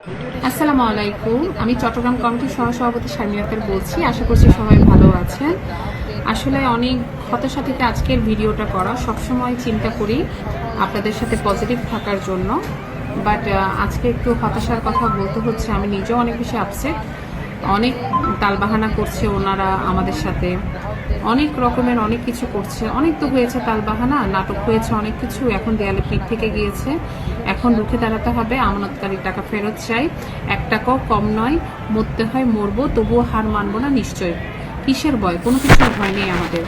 আসসালামু আলাইকুম। আমি চট্টগ্রাম কমিটির সহসভাপতি শারমিন আক্তার বলছি। আশা করছি সবাই ভালো আছেন। আসলে অনেক হতাশা থেকে আজকের ভিডিওটা করা। সবসময় চিন্তা করি আপনাদের সাথে পজিটিভ থাকার জন্য, বাট আজকে একটু হতাশার কথা বলতে হচ্ছে। আমি নিজেও অনেক বেশি আপসেট। অনেক তালবাহানা করছে ওনারা আমাদের সাথে, অনেক রকমের অনেক কিছু করছে। অনেক তো হয়েছে তালবাহানা, নাটক হয়েছে, অনেক কিছু। এখন দেয়ালে পিঠ থেকে গিয়েছে। এখন রুখে দাঁড়াতে হবে। আমানতকারীর টাকা ফেরত চাই। 1 টাকাও কম নয়। মরতে হয় মরবো, তবুও হার মানবো না নিশ্চয়। কিসের ভয়? কোনো কিছুর ভয় নেই আমাদের।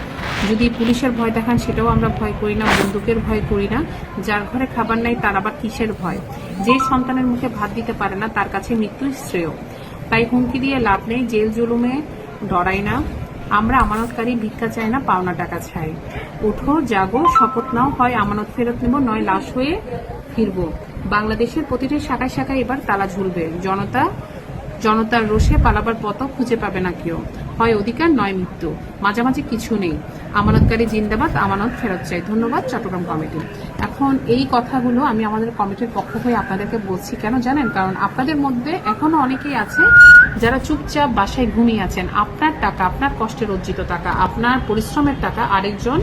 যদি পুলিশের ভয় দেখান সেটাও আমরা ভয় করি না, বন্দুকের ভয় করি না। যার ঘরে খাবার নাই তার আবার কিসের ভয়? যে সন্তানের মুখে ভাত দিতে পারে না তার কাছে মৃত্যুই শ্রেয়। তাই হুমকি দিয়ে লাভ নেই, জেল জুলুমে ডরাই না। আমরা আমানতকারী, ভিক্ষা চাই না, পাওনা টাকা চাই। উঠো, জাগো, শপথ নাও, হয় আমানত ফেরত নেব, নয় লাশ হয়ে ফিরবো। বাংলাদেশের প্রতিটি শাখায় শাখায় এবার তালা ঝুলবে। জনতার রোষে পালাবার পথও খুঁজে পাবে না কেউ। হয় অধিকার, নয় মৃত্যু, মাঝামাঝি কিছু নেই। আমানতকারী জিন্দাবাদ, আমানত ফেরত চাই। ধন্যবাদ চট্টগ্রাম কমিটি। এখন এই কথাগুলো আমি আমাদের কমিটির পক্ষ হয়ে আপনাদেরকে বলছি। কেন জানেন? কারণ আপনাদের মধ্যে এখনো অনেকেই আছে যারা চুপচাপ বাসায় ঘুমিয়ে আছেন। আপনার টাকা, আপনার কষ্টের অর্জিত টাকা, আপনার পরিশ্রমের টাকা আরেকজন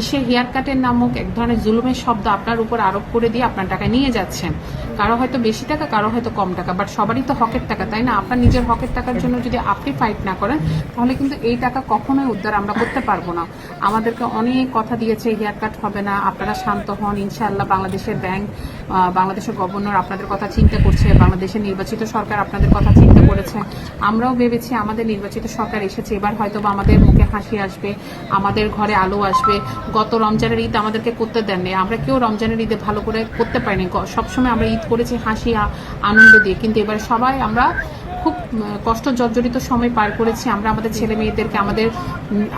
এসে হেয়ার কাটের নামক এক ধরনের জুলুমের শব্দ আপনার উপর আরোপ করে দিয়ে আপনার টাকা নিয়ে যাচ্ছেন। কারো হয়তো বেশি টাকা, কারো হয়তো কম টাকা, বাট সবারই তো হকের টাকা, তাই না? আপনার নিজের হকের টাকার জন্য যদি আপনি ফাইট না করেন, তাহলে কিন্তু এই টাকা কখনোই উদ্ধার আমরা করতে পারবো না। আমাদেরকে অনেক কথা দিয়েছে, হেয়ার কাট হবে না, আপনারা শান্ত হন, ইনশাআল্লাহ। বাংলাদেশের ব্যাংক, বাংলাদেশের গভর্নর আপনাদের কথা চিন্তা করছে, বাংলাদেশের নির্বাচিত সরকার আপনাদের কথা চিন্তা করেছে। আমরাও ভেবেছি আমাদের নির্বাচিত সরকার এসেছে, এবার হয়তো বা আমাদের মুখে হাসি আসবে, আমাদের ঘরে আলো আসবে। গত রমজানের ঈদ আমাদেরকে করতে দেননি, আমরা কেউ রমজানের ঈদে ভালো করে করতে পারিনি। সবসময় আমরা ঈদ করেছি হাসি আনন্দ দিয়ে, কিন্তু এবার সবাই আমরা খুব কষ্ট জর্জরিত সময় পার করেছি। আমরা আমাদের ছেলে মেয়েদেরকে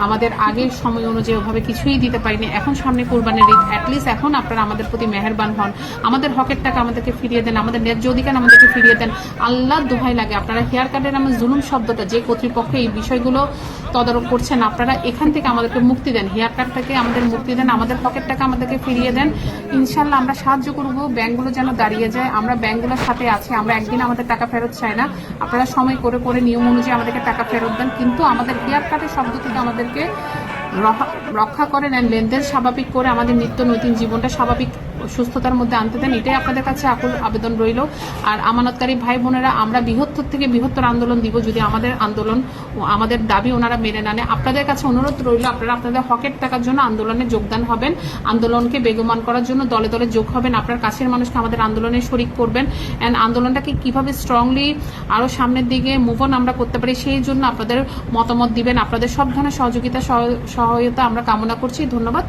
আমাদের আগের সময় অনুযায়ী ওভাবে কিছুই দিতে পারিনি। এখন সামনে কোরবানির ঈদ, অ্যাটলিস্ট এখন আপনারা আমাদের প্রতি মেহেরবান হন, আমাদের হকের টাকা আমাদেরকে ফিরিয়ে দেন, আমাদের ন্যায্য অধিকার আমাদেরকে ফিরিয়ে দেন। আল্লাহর দোহাই লাগে, আপনারা হেয়ার কাটের আমার জুলুম শব্দটা, যে কর্তৃপক্ষ এই বিষয়গুলো তদারক করছেন, আপনারা এখান থেকে আমাদেরকে মুক্তি দেন, হেয়ার কাট থেকে আমাদের মুক্তি দেন, আমাদের হকের টাকা আমাদেরকে ফিরিয়ে দেন। ইনশাল্লাহ আমরা সাহায্য করবো, ব্যাংকগুলো যেন দাঁড়িয়ে যায়। আমরা ব্যাংকগুলোর সাথে আছি, আমরা একদিন আমাদের টাকা ফেরত চাই না। আপনারা সময় করে করে নিয়ম অনুযায়ী আমাদেরকে টাকা ফেরত দেন, কিন্তু আমাদের হেয়ার কাটের শব্দ থেকে আমাদেরকে রক্ষা করে নেন, লেনদেন স্বাভাবিক করে আমাদের নিত্য নৈতিক জীবনটা স্বাভাবিক সুস্থতার মধ্যে আনতে দেন। এটাই আপনাদের কাছে আকুল আবেদন রইল। আর আমানতকারী ভাই বোনেরা, আমরা বৃহত্তর থেকে বৃহত্তর আন্দোলন দিব যদি আমাদের আন্দোলন ও আমাদের দাবি ওনারা মেনে নেন। আপনাদের কাছে অনুরোধ রইল, আপনারা আপনাদের হকের টাকার জন্য আন্দোলনে যোগদান হবেন, আন্দোলনকে বেগমান করার জন্য দলে দলে যোগ হবেন, আপনার কাছের মানুষকে আমাদের আন্দোলনে শরিক করবেন, অ্যান্ড আন্দোলনটাকে কিভাবে স্ট্রংলি আরো সামনের দিকে মুভ অন আমরা করতে পারি সেই জন্য আপনাদের মতামত দিবেন। আপনাদের সব ধরনের সহযোগিতা সহায়তা আমরা কামনা করছি। ধন্যবাদ।